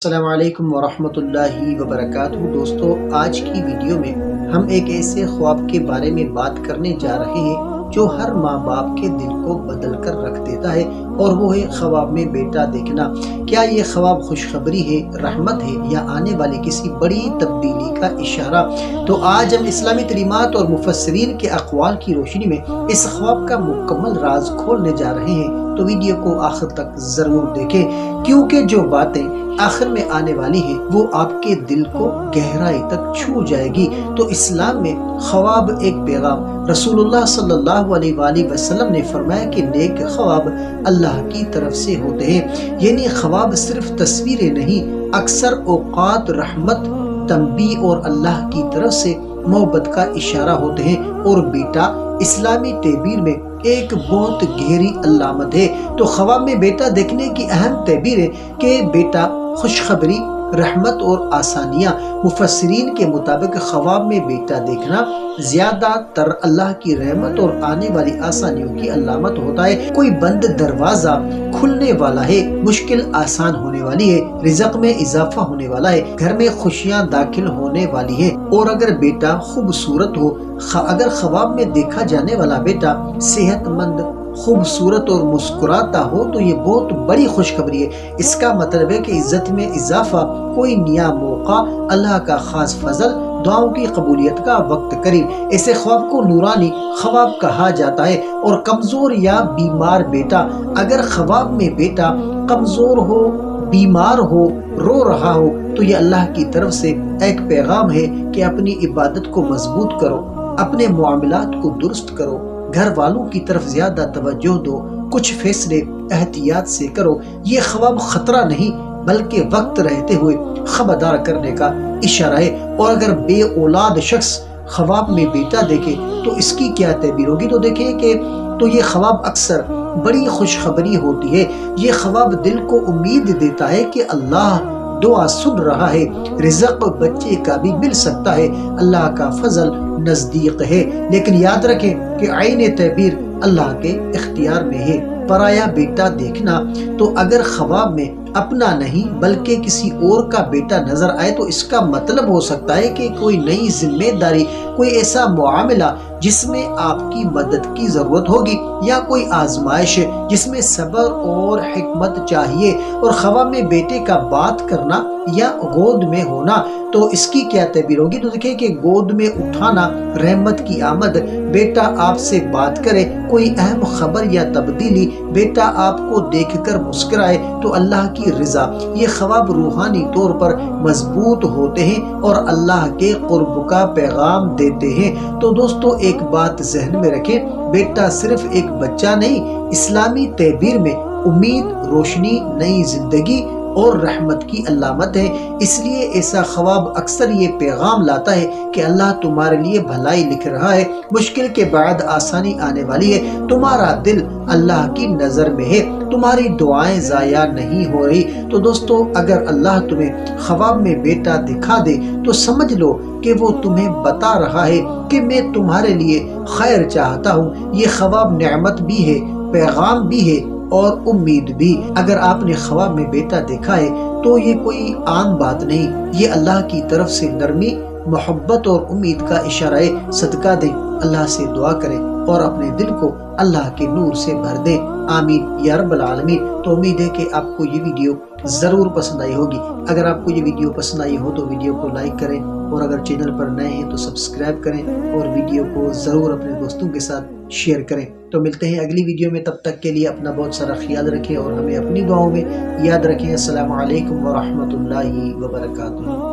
السلام علیکم ورحمۃ اللہ وبرکاتہ۔ دوستو، آج کی ویڈیو میں ہم ایک ایسے خواب کے بارے میں بات کرنے جا رہے ہیں جو ہر ماں باپ کے دل کو بدل کر رکھ دیتا ہے، اور وہ ہے خواب میں بیٹا دیکھنا۔ کیا یہ خواب خوشخبری ہے، رحمت ہے، یا آنے والی کسی بڑی تبدیلی کا اشارہ؟ تو آج ہم اسلامی تعلیمات اور مفسرین کے اقوال کی روشنی میں اس خواب کا مکمل راز کھولنے جا رہے ہیں، تو ویڈیو کو آخر تک ضرور دیکھیں، کیونکہ جو باتیں آخر میں آنے والی ہیں وہ آپ کے دل کو گہرائی تک چھو جائے گی۔ تو اسلام میں خواب ایک پیغام۔ رسول اللہ صلی اللہ علیہ وآلہ وسلم نے فرمایا کہ نیک خواب اللہ کی طرف سے ہوتے ہیں، یعنی خواب صرف تصویریں نہیں، اکثر اوقات رحمت، تنبیہ اور اللہ کی طرف سے محبت کا اشارہ ہوتے ہیں۔ اور بیٹا اسلامی تعبیر میں ایک بہت گہری علامت ہے۔ تو خواب میں بیٹا دیکھنے کی اہم تعبیر ہے کہ بیٹا خوشخبری، رحمت اور آسانیاں۔ مفسرین کے مطابق خواب میں بیٹا دیکھنا زیادہ تر اللہ کی رحمت اور آنے والی آسانیوں کی علامت ہوتا ہے۔ کوئی بند دروازہ کھلنے والا ہے، مشکل آسان ہونے والی ہے، رزق میں اضافہ ہونے والا ہے، گھر میں خوشیاں داخل ہونے والی ہے۔ اور اگر بیٹا خوبصورت ہو، اگر خواب میں دیکھا جانے والا بیٹا صحت مند، خوبصورت اور مسکراتا ہو تو یہ بہت بڑی خوشخبری ہے۔ اس کا مطلب ہے کہ عزت میں اضافہ، کوئی نیا موقع، اللہ کا خاص فضل، دعاؤں کی قبولیت کا وقت قریب۔ ایسے خواب کو نورانی خواب کہا جاتا ہے۔ اور کمزور یا بیمار بیٹا، اگر خواب میں بیٹا کمزور ہو، بیمار ہو، رو رہا ہو، تو یہ اللہ کی طرف سے ایک پیغام ہے کہ اپنی عبادت کو مضبوط کرو، اپنے معاملات کو درست کرو، گھر والوں کی طرف زیادہ توجہ دو، کچھ فیصلے احتیاط سے کرو۔ یہ خواب خطرہ نہیں بلکہ وقت رہتے ہوئے خبردار کرنے کا اشارہ ہے۔ اور اگر بے اولاد شخص خواب میں بیٹا دیکھے تو اس کی کیا تعبیر ہوگی؟ تو دیکھیں کہ یہ خواب اکثر بڑی خوشخبری ہوتی ہے۔ یہ خواب دل کو امید دیتا ہے کہ اللہ دعا سن رہا ہے، رزق بچے کا بھی مل سکتا ہے، اللہ کا فضل نزدیک ہے۔ لیکن یاد رکھیں کہ عین تعبیر اللہ کے اختیار میں ہے۔ پرایا بیٹا دیکھنا، تو اگر خواب میں اپنا نہیں بلکہ کسی اور کا بیٹا نظر آئے تو اس کا مطلب ہو سکتا ہے کہ کوئی نئی ذمہ داری، کوئی ایسا معاملہ جس میں آپ کی مدد کی ضرورت ہوگی، یا کوئی آزمائش جس میں صبر اور حکمت چاہیے۔ اور خواب میں بیٹے کا بات کرنا یا گود میں ہونا، تو اس کی کیا تعبیر ہوگی؟ تو دیکھیں کہ گود میں اٹھانا، رحمت کی آمد، بیٹا آپ سے بات کرے، کوئی اہم خبر یا تبدیلی، بیٹا آپ کو دیکھ کر مسکرائے، تو اللہ کی رضا۔ یہ خواب روحانی طور پر مضبوط ہوتے ہیں اور اللہ کے قرب کا پیغام دیتے ہیں۔ تو دوستو، ایک بات ذہن میں رکھیں، بیٹا صرف ایک بچہ نہیں، اسلامی تعبیر میں امید، روشنی، نئی زندگی اور رحمت کی علامت ہے۔ اس لیے ایسا خواب اکثر یہ پیغام لاتا ہے کہ اللہ تمہارے لیے بھلائی لکھ رہا ہے، مشکل کے بعد آسانی آنے والی ہے، تمہارا دل اللہ کی نظر میں ہے، تمہاری دعائیں ضائع نہیں ہو رہی۔ تو دوستو، اگر اللہ تمہیں خواب میں بیٹا دکھا دے تو سمجھ لو کہ وہ تمہیں بتا رہا ہے کہ میں تمہارے لیے خیر چاہتا ہوں۔ یہ خواب نعمت بھی ہے، پیغام بھی ہے اور امید بھی۔ اگر آپ نے خواب میں بیٹا دیکھا ہے تو یہ کوئی عام بات نہیں، یہ اللہ کی طرف سے نرمی، محبت اور امید کا اشارہ ہے۔ صدقہ دیں، اللہ سے دعا کریں اور اپنے دل کو اللہ کے نور سے بھر دیں۔ آمین یا رب العالمین۔ تو امید ہے کہ آپ کو یہ ویڈیو ضرور پسند آئی ہوگی۔ اگر آپ کو یہ ویڈیو پسند آئی ہو تو ویڈیو کو لائک کریں، اور اگر چینل پر نئے ہیں تو سبسکرائب کریں، اور ویڈیو کو ضرور اپنے دوستوں کے ساتھ شیئر کریں۔ تو ملتے ہیں اگلی ویڈیو میں، تب تک کے لیے اپنا بہت سارا خیال رکھیں اور ہمیں اپنی دعاؤں میں یاد رکھیں۔ السلام علیکم ورحمۃ اللہ وبرکاتہ۔